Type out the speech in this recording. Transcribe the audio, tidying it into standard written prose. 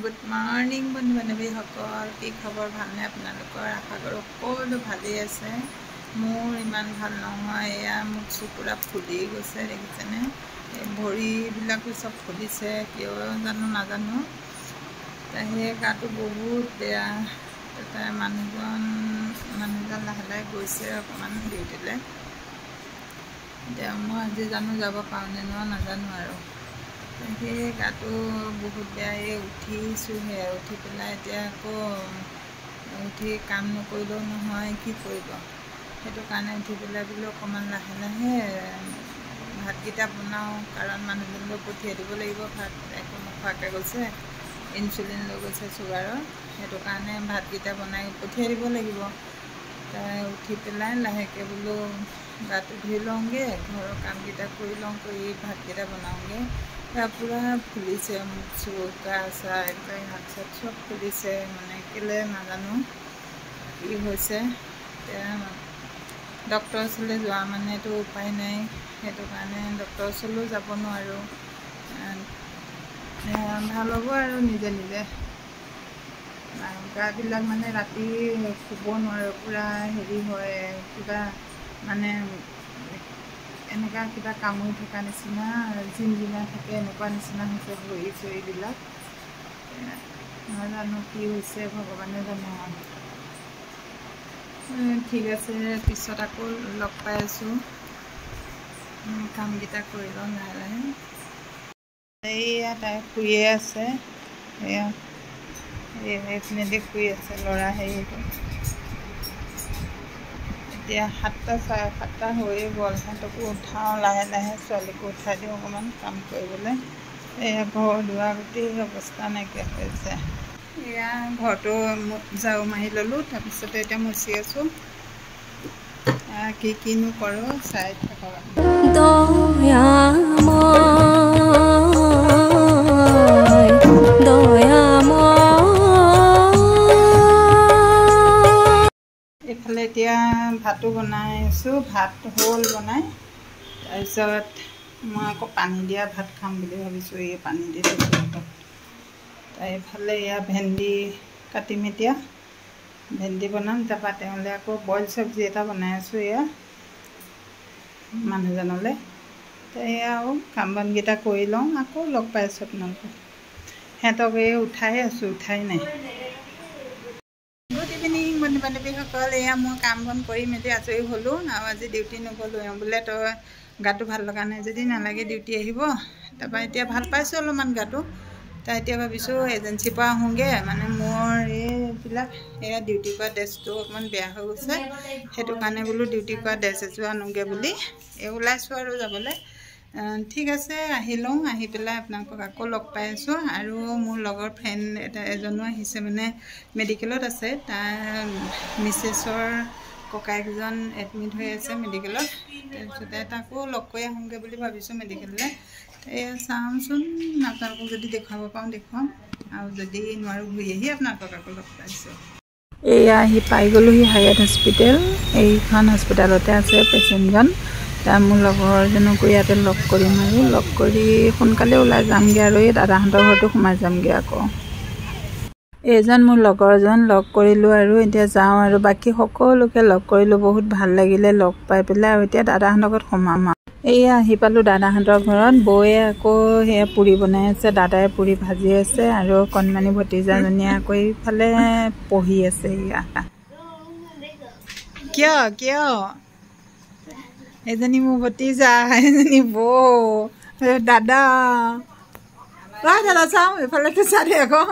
Good morning বন্ধু বান্ধৱীসকল, কি খবৰ? ভালনে আপোনালোকৰ? আশা কৰোঁ সকলো ভালেই আছে। মোৰ ইমান ভাল নহয়। এয়া মোক চকুৰা ফুলি গৈছে, দেখিছেনে? এই ভৰিবিলাকো চব ফুলিছে, কিয় জানো নাজানো। সেই গাটো বহুত বেয়া। তাতে মানুহজন লাহে লাহে গৈছে অকণমান ডিউটিলৈ। এতিয়া মই আজি জানো যাব পাৰোঁনে নোৱাৰোঁ নাজানো আৰু। সেই গাটো বহুত বেয়া। এই উঠিছোঁহে, উঠি পেলাই এতিয়া আকৌ উঠি কাম নকৰিলেও নহয়, কি কৰিব? সেইটো কাৰণে উঠি পেলাই বোলো অকণমান লাহে লাহে ভাতকেইটা বনাওঁ, কাৰণ মানুহজনলৈ পঠিয়াই দিব লাগিব। ভাত একো নোখোৱাকৈ গৈছে, ইনচুলিন লৈ গৈছে চুগাৰৰ। সেইটো কাৰণে ভাতকেইটা বনাই পঠিয়াই দিব লাগিব। উঠি পেলাই লাহেকৈ বোলো গাটো ধুই লওঁগৈ, ঘৰৰ কামকেইটা কৰি লওঁ, কৰি ভাতকেইটা বনাওঁগৈ। পূৰা ফুলিছে মোক, চুক গা চা একদম হাত চাত চব ফুলিছে, মানে কেলৈ নাজানো কি হৈছে। এতিয়া ডক্টৰৰ ওচৰলৈ যোৱা মানেতো উপায় নাই, সেইটো কাৰণে ডক্টৰৰ ওচৰলৈও যাব নোৱাৰোঁ। ভাল হ'ব আৰু নিজে নিজে। গাবিলাক মানে ৰাতি শুব নোৱাৰোঁ, পূৰা হেৰি হয়, কিবা মানে এনেকুৱা কিবা কামুৰি থকা নিচিনা, জিনজিনাই থাকে, এনেকুৱা নিচিনা হৈছে ভৰি চৰিবিলাক। নাজানো কি হৈছে, ভগৱানে জানে। ঠিক আছে, পিছত আকৌ লগ পাই আছোঁ। কামকেইটা কৰি লওঁ লাহে লাহে। এইয়া তাই শুইয়ে আছে, এয়া এইখিনিতে শুই আছে ল'ৰা। হেৰিটো এতিয়া 7টা 7:30 হৈয়ে গ'ল। সিহঁতকো উঠাওঁ লাহে লাহে, ছোৱালীকো উঠাই দিওঁ অকণমান কাম কৰিবলৈ। এয়া ঘৰ দুৱাৰ গোটেই অৱস্থা নাইকিয়া হৈছে। এয়া ঘৰটো ঝাৰু মাৰি ল'লোঁ, তাৰপিছতে এতিয়া মুচি আছোঁ। কিনো কৰোঁ চাই থাকক। এইফালে এতিয়া ভাতো বনাই আছোঁ, ভাত হ'ল বনাই। তাৰপিছত মই আকৌ পানী দিয়া ভাত খাম বুলি ভাবিছোঁ, এই পানী দি থৈছোঁ। এইফালে এয়া ভেন্দি কাটিম, এতিয়া ভেন্দি বনাম। তাৰপৰা তেওঁলৈ আকৌ বইল চব্জি এটা বনাই আছোঁ, এয়া মানুহজনলৈ। এয়া আৰু কাম বনকেইটা কৰি লওঁ, আকৌ লগ পাই আছোঁ আপোনালোকক। সিহঁতক এই উঠাই আছোঁ, উঠাই নাই। গুড ইভিনিং বন্ধু বান্ধৱীসকল। এয়া মই কাম বন কৰি মেলি আজৰি হ'লোঁ আৰু আজি ডিউটি নগ'লোঁ। বোলে তই গাটো ভাল লগা নাই যদি নালাগে ডিউটি আহিব। তাৰপৰা এতিয়া ভাল পাইছোঁ অলপমান গাটো। এতিয়া ভাবিছোঁ এজেঞ্চিৰ পৰা আহোঁগৈ, মানে মোৰ এইবিলাক এয়া ডিউটি কৰা ড্ৰেছটো অকণমান বেয়া হৈ গৈছে, সেইটো কাৰণে বোলো ডিউটি কৰা ড্ৰেছ এযোৰ আনোগৈ বুলি ওলাইছোঁ আৰু যাবলৈ। ঠিক আছে, আহি লওঁ, আহি পেলাই আপোনালোকক আকৌ লগ পাই আছোঁ। আৰু মোৰ লগৰ ফ্ৰেণ্ড এজনো আহিছে, মানে মেডিকেলত আছে। তাৰ মিছেছৰ ককায়েকজন এডমিট হৈ আছে মেডিকেলত। তাৰপিছতে তাকো লগ কৰি আহোঁগৈ বুলি ভাবিছোঁ মেডিকেললৈ। এয়া চাওঁচোন, আপোনালোকক যদি দেখুৱাব পাৰোঁ দেখুৱাম, আৰু যদি নোৱাৰোঁ ঘূৰি আহি আপোনালোকক আকৌ লগ পাইছোঁ। এয়া আহি পাই গ'লোহি হায়াত হস্পিটেল। এইখন হস্পিটেলতে আছে পেচেণ্টজন। মোৰ লগৰজনকো ইয়াতে লগ কৰিম, আৰু লগ কৰি সোনকালে ওলাই যামগৈ, আৰু এই দাদাহঁতৰ ঘৰতো সোমাই যামগৈ আকৌ। এইজন মোৰ লগৰজন, লগ কৰিলোঁ আৰু এতিয়া যাওঁ, আৰু বাকী সকলোকে লগ কৰিলোঁ। বহুত ভাল লাগিলে লগ পাই পেলাই, আৰু এতিয়া দাদাহঁতৰ ঘৰত সোমাম। এয়া আহি পালোঁ দাদাহঁতৰ ঘৰত। বৌয়ে আকৌ সেয়া পুৰি বনাই আছে, দাদাই পুৰি ভাজি আছে, আৰু কণমানি ভতিজাজনীয়ে আকৌ এইফালে পঢ়ি আছে। এয়া কিয় এজনী মোৰ ভতিজা, এজনী বৌ, দাদা। দাদা চাওঁ এইফালে চা দে আকৌ।